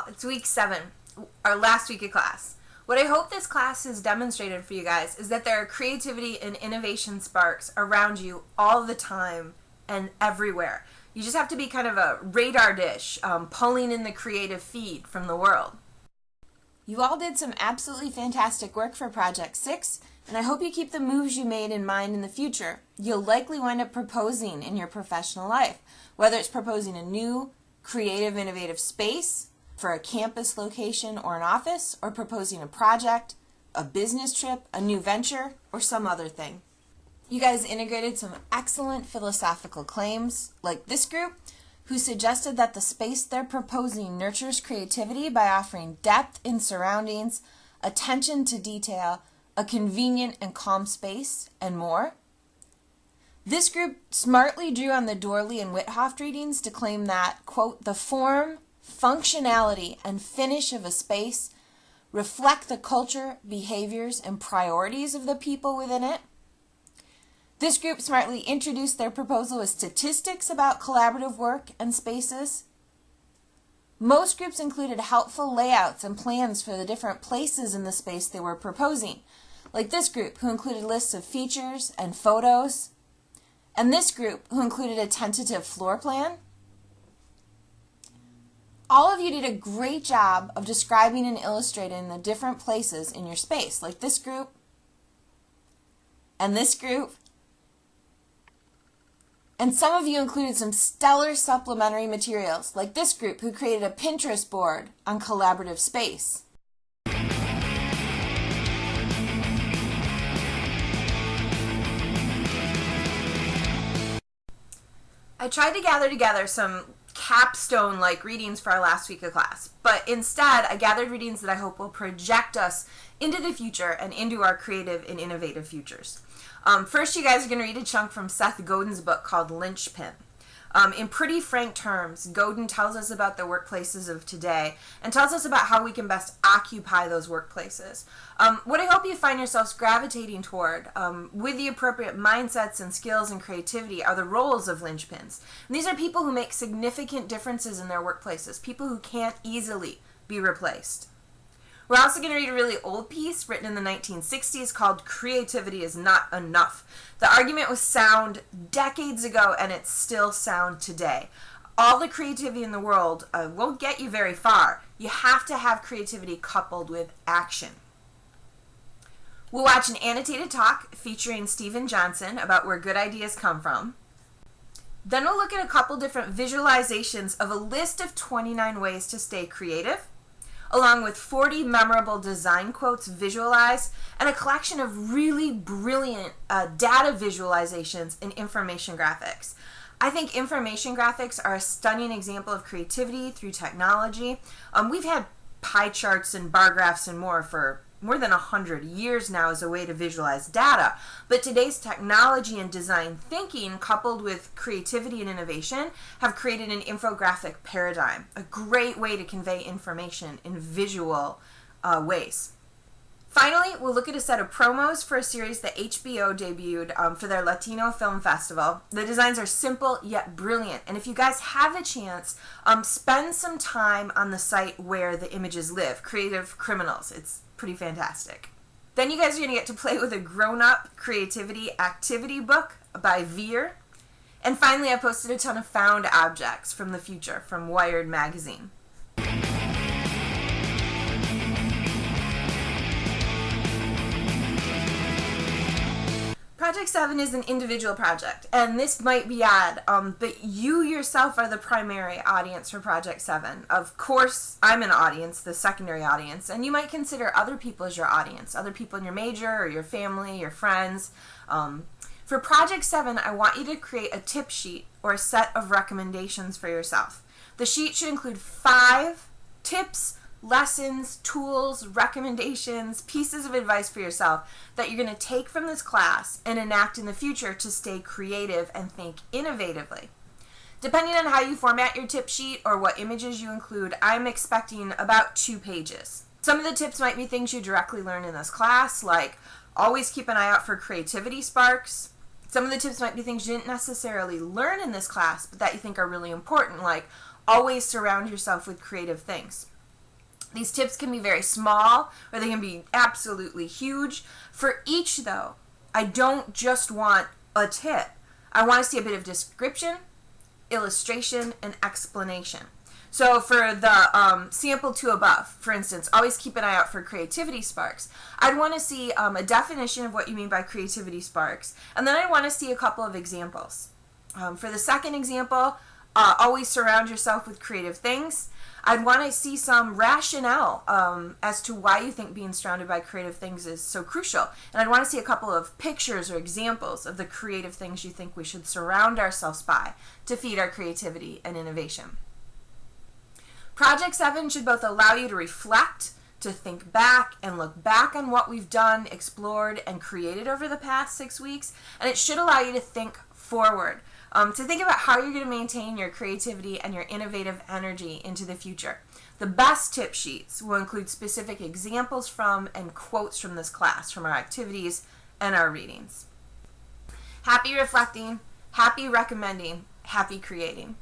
it's week 7, our last week of class. What I hope this class has demonstrated for you guys is that there are creativity and innovation sparks around you all the time and everywhere. You just have to be kind of a radar dish, pulling in the creative feed from the world. You all did some absolutely fantastic work for Project 6, and I hope you keep the moves you made in mind in the future. You'll likely wind up proposing in your professional life, whether it's proposing a new, creative, innovative space for a campus location or an office, or proposing a project, a business trip, a new venture, or some other thing. You guys integrated some excellent philosophical claims, like this group, who suggested that the space they're proposing nurtures creativity by offering depth in surroundings, attention to detail, a convenient and calm space, and more. This group smartly drew on the Dorley and Withoft readings to claim that, quote, the form, functionality, and finish of a space reflect the culture, behaviors, and priorities of the people within it. This group smartly introduced their proposal with statistics about collaborative work and spaces. Most groups included helpful layouts and plans for the different places in the space they were proposing, like this group, who included lists of features and photos, and this group, who included a tentative floor plan. All of you did a great job of describing and illustrating the different places in your space, like this group, and this group. And some of you included some stellar supplementary materials, like this group, who created a Pinterest board on collaborative space. I tried to gather together some capstone-like readings for our last week of class, but instead I gathered readings that I hope will project us into the future and into our creative and innovative futures. First, you guys are going to read a chunk from Seth Godin's book called Linchpin. In pretty frank terms, Godin tells us about the workplaces of today and tells us about how we can best occupy those workplaces. What I hope you find yourselves gravitating toward, with the appropriate mindsets and skills and creativity, are the roles of linchpins. And these are people who make significant differences in their workplaces, people who can't easily be replaced. We're also going to read a really old piece written in the 1960s called Creativity is Not Enough. The argument was sound decades ago, and it's still sound today. All the creativity in the world won't get you very far. You have to have creativity coupled with action. We'll watch an annotated talk featuring Stephen Johnson about where good ideas come from. Then we'll look at a couple different visualizations of a list of 29 ways to stay creative, along with 40 memorable design quotes visualized, and a collection of really brilliant data visualizations in information graphics. I think information graphics are a stunning example of creativity through technology. We've had pie charts and bar graphs and more for more than 100 years now as a way to visualize data, but today's technology and design thinking coupled with creativity and innovation have created an infographic paradigm, a great way to convey information in visual ways. Finally, we'll look at a set of promos for a series that HBO debuted for their Latino Film Festival. The designs are simple yet brilliant, and if you guys have a chance, spend some time on the site where the images live, Creative Criminals. It's pretty fantastic. Then you guys are going to get to play with a grown-up creativity activity book by Veer. And finally, I posted a ton of found objects from the future from Wired magazine. Project 7 is an individual project, and this might be odd, but you yourself are the primary audience for Project 7. Of course, I'm an audience, the secondary audience, and you might consider other people as your audience, other people in your major or your family, your friends. For Project 7, I want you to create a tip sheet or a set of recommendations for yourself. The sheet should include 5 tips, lessons, tools, recommendations, pieces of advice for yourself that you're going to take from this class and enact in the future to stay creative and think innovatively. Depending on how you format your tip sheet or what images you include, I'm expecting about 2 pages. Some of the tips might be things you directly learn in this class, like always keep an eye out for creativity sparks. Some of the tips might be things you didn't necessarily learn in this class, but that you think are really important, like always surround yourself with creative things. These tips can be very small or they can be absolutely huge. For each, though, I don't just want a tip. I want to see a bit of description, illustration, and explanation. So for the sample 2 above, for instance, always keep an eye out for creativity sparks. I'd want to see a definition of what you mean by creativity sparks, and then I want to see a couple of examples. For the second example, always surround yourself with creative things. I'd want to see some rationale as to why you think being surrounded by creative things is so crucial. And I'd want to see a couple of pictures or examples of the creative things you think we should surround ourselves by to feed our creativity and innovation. Project 7 should both allow you to reflect, to think back and look back on what we've done, explored, and created over the past 6 weeks, and it should allow you to think forward, to think about how you're going to maintain your creativity and your innovative energy into the future. The best tip sheets will include specific examples from and quotes from this class, from our activities and our readings. Happy reflecting, happy recommending, happy creating.